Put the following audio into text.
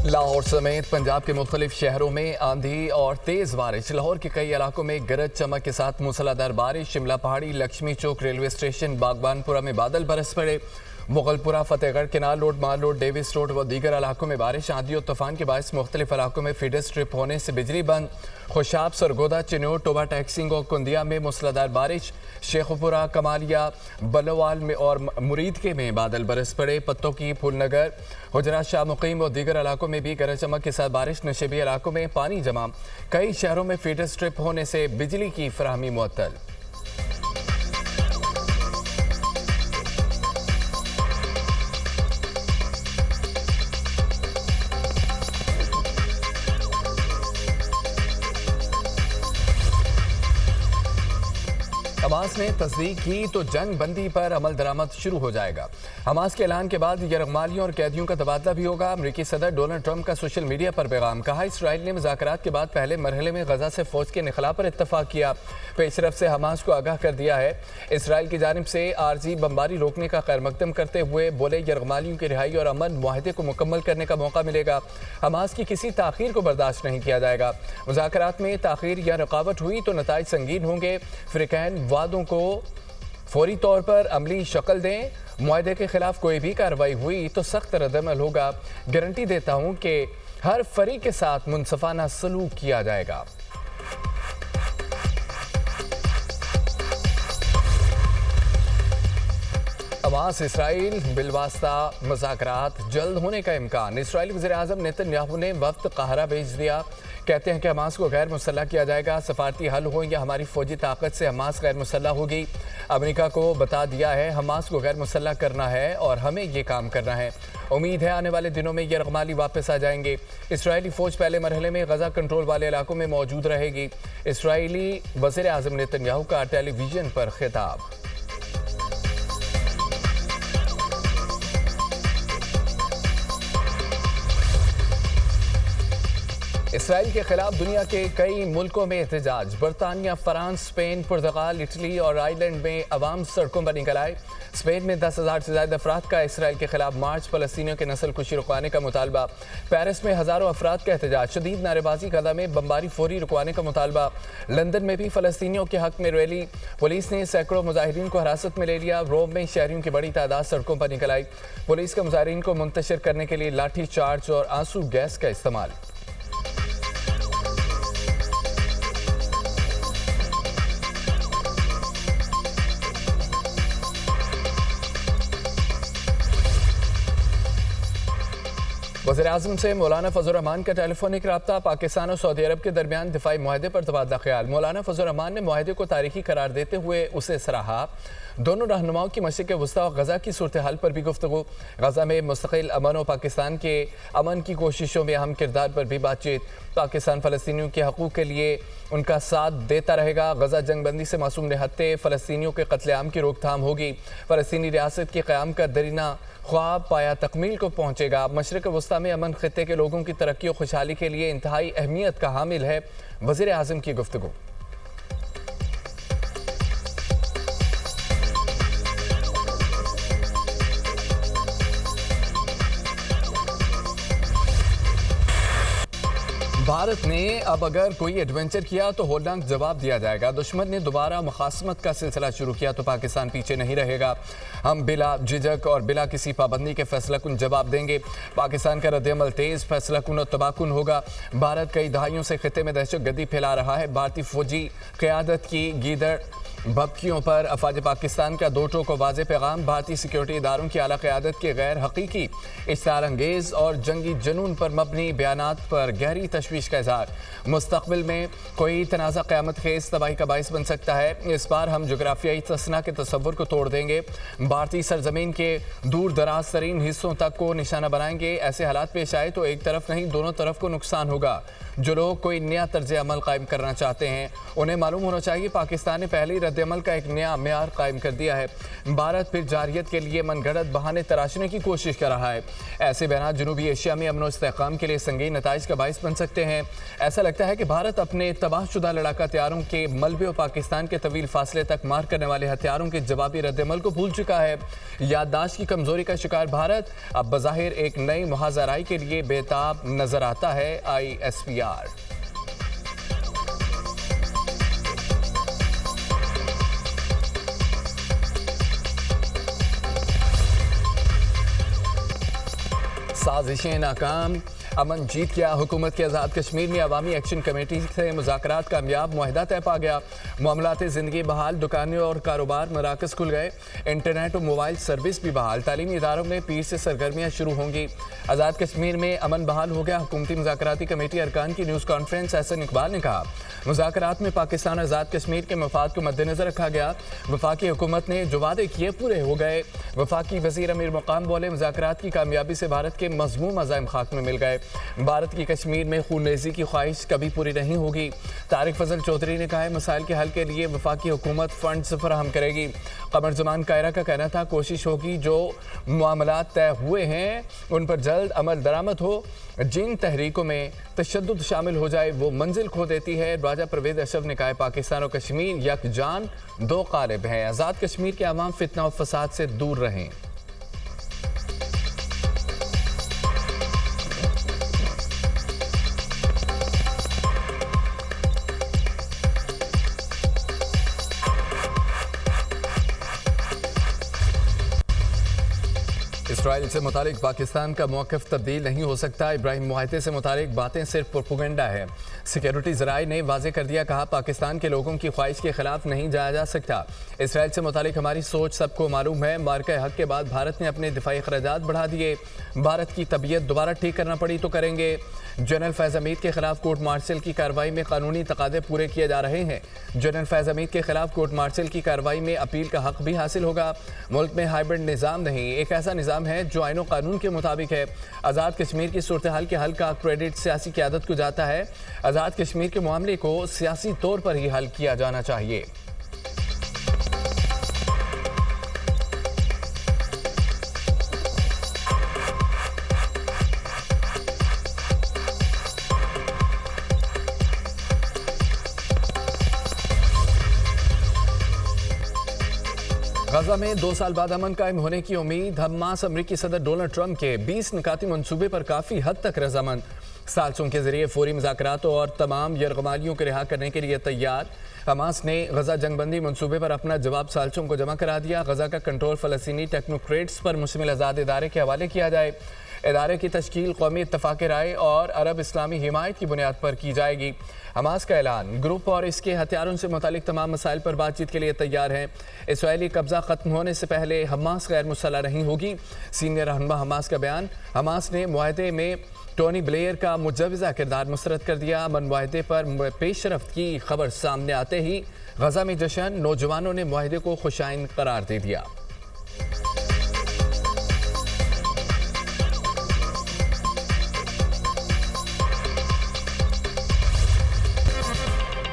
लाहौर समेत पंजाब के मुख्तलिफ शहरों में आंधी और तेज बारिश। लाहौर के कई इलाकों में गरज चमक के साथ मूसलाधार बारिश। शिमला पहाड़ी, लक्ष्मी चौक रेलवे स्टेशन, बागबानपुरा में बादल बरस पड़े। मुगलपुरा, फतेहगढ़, केनाल रोड, माल रोड, डेविस रोड व दीगर इलाकों में बारिश। आंधी और तूफान के बायस मुख्तलिफ इलाकों में फीडर स्ट्रिप होने से बिजली बंद। खुशाब, सरगोदा, चिन्नौर, टोबा टैक्सिंग और कुंदिया में मूसलाधार बारिश। शेखुपुरा, कमालिया, बलोवाल में और मुरीदके में बादल बरस पड़े। पत्तों की, फूलनगर, हुजरा, शाह मुकीम और दीगर इलाकों में भी गरज चमक के साथ बारिश। नशेबी इलाकों में पानी जमा। कई शहरों में फीडर स्ट्रिप होने से बिजली की फराहमी मुअत्तल। हमास ने तस्दीक की तो जंग बंदी पर अमल दरामद शुरू हो जाएगा। हमास के ऐलान के बाद यरगमालियों और कैदियों का तबादला भी होगा। अमेरिकी सदर डोनाल्ड ट्रंप का सोशल मीडिया पर पैगाम। कहा, इसराइल ने मुज़ाकरात के बाद पहले मरहले में गजा से फौज के निखला पर इत्तफाक किया। पेशरफ से हमास को आगाह कर दिया है। इसराइल की जानिब से आर्जी बमबारी रोकने का खैर मकदम करते हुए बोले, यरगमालियों की रिहाई और अमन मुआहदे को मुकम्मल करने का मौका मिलेगा। हमास की किसी ताख़ीर को बर्दाश्त नहीं किया जाएगा। मुज़ाकरात में ताख़ीर या रुकावट हुई तो नताइज संगीन होंगे। फ़िरक़ैन वादों को फौरी तौर पर अमली शक्ल दें। मुआहदे के खिलाफ कोई भी कार्रवाई हुई तो सख्त रद्दअमल होगा। गारंटी देता हूं कि हर फरीक के साथ मुनसफाना सलूक किया जाएगा। हमास इसराइल बिलवास्ता मुज़ाकरात जल्द होने का इम्कान। इसराइली वज़ीर-ए-आज़म नेतन्याहू ने वफ्द काहिरा भेज दिया। कहते हैं कि हमास को गैर मुसल्लह किया जाएगा। सफारती हल हो या हमारी फौजी ताकत से हमास गैर मुसल्लह होगी। अमेरिका को बता दिया है हमास को गैर मुसल्लह करना है और हमें ये काम करना है। उम्मीद है आने वाले दिनों में यरगमाली वापस आ जाएंगे। इसराइली फ़ौज पहले मरहले में गजा कंट्रोल वाले इलाकों में मौजूद रहेगी। इसराइली वज़ीर-ए-आज़म नेतन्याहू का टेलीविज़न पर खिताब। इसराइल के खिलाफ दुनिया के कई मुल्कों में एहतजाज। बरतानिया, फ्रांस, स्पेन, पुर्तगाल, इटली और आयरलैंड में अवाम सड़कों पर निकल आए। स्पेन में 10,000 से ज़्यादा अफराद का इसराइल के खिलाफ मार्च। फ़लस्तीनियों के नस्ल कुशी रुकवाने का मुतालबा। पेरिस में हज़ारों अफराद का एहतजाज। शदीद नारेबाजी, गजा में बमबारी फौरी रुकवाने का मुतालबा। लंदन में भी फ़लस्तीनियों के हक में रैली। पुलिस ने सैकड़ों मुजाहिरीन को हिरासत में ले लिया। रोम में शहरियों की बड़ी तादाद सड़कों पर निकल आई। पुलिस का मुजाहिरीन को मुंतशिर करने के लिए लाठी चार्ज और आंसू गैस का इस्तेमाल। वज़ीर-ए-आज़म से मौलाना फजल रहमान का टेलीफोनिक रब्ता। पाकिस्तान और सऊदी अरब के दरमियान दिफाई मुआहदे पर तबादला ख्याल। मौलाना फजल रहमान ने मुआहदे को तारीखी करार देते हुए उसे सराहा। दोनों रहनुमाओं की मशरिक़ वस्ता और गजा की सूरत हाल पर भी गुफ्तगू। गजा में मुस्तकिल अमन और पाकिस्तान के अमन की कोशिशों में अहम किरदार पर भी बातचीत। पाकिस्तान फ़लस्तीनियों के हकूक़ के लिए उनका साथ देता रहेगा। गजा जंगबंदी से मासूम निहत्ते फ़लस्तीनियों के कत्लेआम की रोकथाम होगी। फ़लस्तीनी रियासत के क़याम का दरीना ख्वाब पाया तकमील को पहुँचेगा। मशरिक़ वस्ता में अमन ख़ित्ते के लोगों की तरक्की और खुशहाली के लिए इंतहाई अहमियत का हामिल है। वज़ीर-ए-आज़म की गुफ्तगू। भारत ने अब अगर कोई एडवेंचर किया तो होलनाक जवाब दिया जाएगा। दुश्मन ने दोबारा मुखासमत का सिलसिला शुरू किया तो पाकिस्तान पीछे नहीं रहेगा। हम बिला झिझक और बिला किसी पाबंदी के फैसलाकुन जवाब देंगे। पाकिस्तान का रद्दअमल तेज, फैसलाकुन और तबाहकुन होगा। भारत कई दहाइयों से खित्ते में दहशतगर्दी फैला रहा है। भारतीय फौजी क़यादत की गीदड़ भपकियों पर अफवाज पाकिस्तान का दो टोक वाज़ेह पैगाम। भारतीय सिक्योरिटी इदारों की आला क़यादत के गैर हकीकी, इश्तिहार अंगेज़ और जंगी जुनून पर मबनी बयानात पर गहरी तशवीश का इज़हार। मुस्तक़बिल में कोई तनाज़ा क़यामत खेज़ तबाही का बाइस बन सकता है। इस बार हम जोग्राफियाई तसना के तसव्वुर को तोड़ देंगे। भारतीय सरजमीन के दूर दराज तरीन हिस्सों तक को निशाना बनाएंगे। ऐसे हालात पेश आए तो एक तरफ नहीं दोनों तरफ को नुकसान होगा। जो लोग कोई नया तर्ज अमल कायम करना चाहते हैं उन्हें मालूम होना चाहिए पाकिस्तान ने पहले ही रद्दमल का एक नया मेयार कायम कर दिया है। भारत फिर जारियत के लिए मनगढ़ंत बहाने तराशने की कोशिश कर रहा है। ऐसे बयान जनूबी एशिया में अमन और इस्तेहकाम के लिए संगीन नताइज का बाइस बन सकते हैं। ऐसा लगता है कि भारत अपने तबाहशुदा लड़ाका हथियारों के मलबे और पाकिस्तान के तवील फासले तक मार करने वाले हथियारों के जवाबी रद्दमल को भूल चुका है। याददाश्त की कमजोरी का शिकार भारत अब बज़ाहिर एक नई मुहाज़राई के लिए बेताब नजर आता है। ISPR साजिशें नाकाम, अमन जीत गया। हुकूमत के आज़ाद कश्मीर में अवामी एक्शन कमेटी से मुज़ाकरात कामयाब, मुआहदा तय पा गया। मामलात ज़िंदगी बहाल, दुकानें और कारोबार मराकज़ खुल गए। इंटरनेट और मोबाइल सर्विस भी बहाल। तालीमी इदारों में पीर से सरगर्मियाँ शुरू होंगी। आज़ाद कश्मीर में अमन बहाल हो गया। हुकूमती मुज़ाकराती कमेटी अरकान की न्यूज़ कॉन्फ्रेंस। एहसन इकबाल ने कहा, मुज़ाकरात में पाकिस्तान और आज़ाद कश्मीर के मफाद को मद्देनज़र रखा गया। वफाकी हुकूमत ने जो वादे किए पूरे हो गए। वफाकी वज़ीर अमीर मुकाम बोले, मुज़ाकरात की कामयाबी से भारत के मज़मूम अज़ाइम खाक में मिल गए। भारत की कश्मीर में खूनरेज़ी की ख्वाहिश कभी पूरी नहीं होगी। तारिक फजल चौधरी ने कहा है, मसाइल के हल के लिए वफाकी हुकूमत फंड्स फराहम करेगी। कमर जमान कायरा का कहना था, कोशिश होगी जो मामलात तय हुए हैं उन पर जल्द अमल दरामद हो। जिन तहरीकों में तशद्दुद शामिल हो जाए वो मंजिल खो देती है। राजा परवेज अशरफ ने कहा, पाकिस्तान और कश्मीर यकजान दो कालिब हैं। आज़ाद कश्मीर के अवाम फितना और फसाद से दूर रहें। इसराइल से मुतालिक पाकिस्तान का मौक़िफ़ तब्दील नहीं हो सकता। इब्राहिम मुआहदे से मुतालिक बातें सिर्फ प्रोपेगेंडा है। सिक्योरिटी ज़राए ने वाज़े कर दिया, कहा पाकिस्तान के लोगों की ख्वाहिश के खिलाफ नहीं जाया जा सकता। इसराइल से मुतालिक हमारी सोच सबको मालूम है। मार्का हक के बाद भारत ने अपने दिफाई अखराजात बढ़ा दिए। भारत की तबीयत दोबारा ठीक करना पड़ी तो करेंगे। जनरल फैज़ हमीद के खिलाफ कोर्ट मार्शल की कार्रवाई में कानूनी तकादे पूरे किए जा रहे हैं। जनरल फैज़ हमीद के खिलाफ कोर्ट मार्शल की कार्रवाई में अपील का हक भी हासिल होगा। मुल्क में हाइब्रिड निज़ाम नहीं, एक ऐसा निज़ाम है जो आईन कानून के मुताबिक है। आज़ाद कश्मीर की सूरत हाल के हल का क्रेडिट सियासी क़यादत को जाता है। आज़ाद कश्मीर के मामले को सियासी तौर पर ही हल किया जाना चाहिए। गजा में 2 साल बाद अमन कायम होने की उम्मीद। हमास अमरीकी सदर डोनाल्ड ट्रंप के 20 निकाती मंसूबे पर काफ़ी हद तक रजामंद। साल्सों के जरिए फौरी मुज़ाकरात और तमाम यरगमालियों को रिहा करने के लिए तैयार। हमास ने गजा जंगबंदी मंसूबे पर अपना जवाब साल्सों को जमा करा दिया। गजा का कंट्रोल फ़लस्तीनी टेक्नोक्रेट्स पर मुश्तमिल आज़ाद इदारे के हवाले किया जाए। इदारे की तश्कील कौमी इत्तफ़ाक़ राय और अरब इस्लामी हिमायत की बुनियाद पर की जाएगी। हमास का ऐलान, ग्रुप और इसके हथियारों से मुतालिक तमाम मसाइल पर बातचीत के लिए तैयार हैं। इसराइली कब्ज़ा ख़त्म होने से पहले हमास गैर मुसल्लह नहीं होगी। सीनियर रहनुमा हमास का बयान। हमास ने मुआहदे में टोनी ब्लेयर का मुजवज़ा किरदार मुस्तरद कर दिया। अमन मुआहदे पर पेशरफ्त की खबर सामने आते ही गजा में जश्न, नौजवानों ने मुआहदे को खुशाइन करार दे दिया।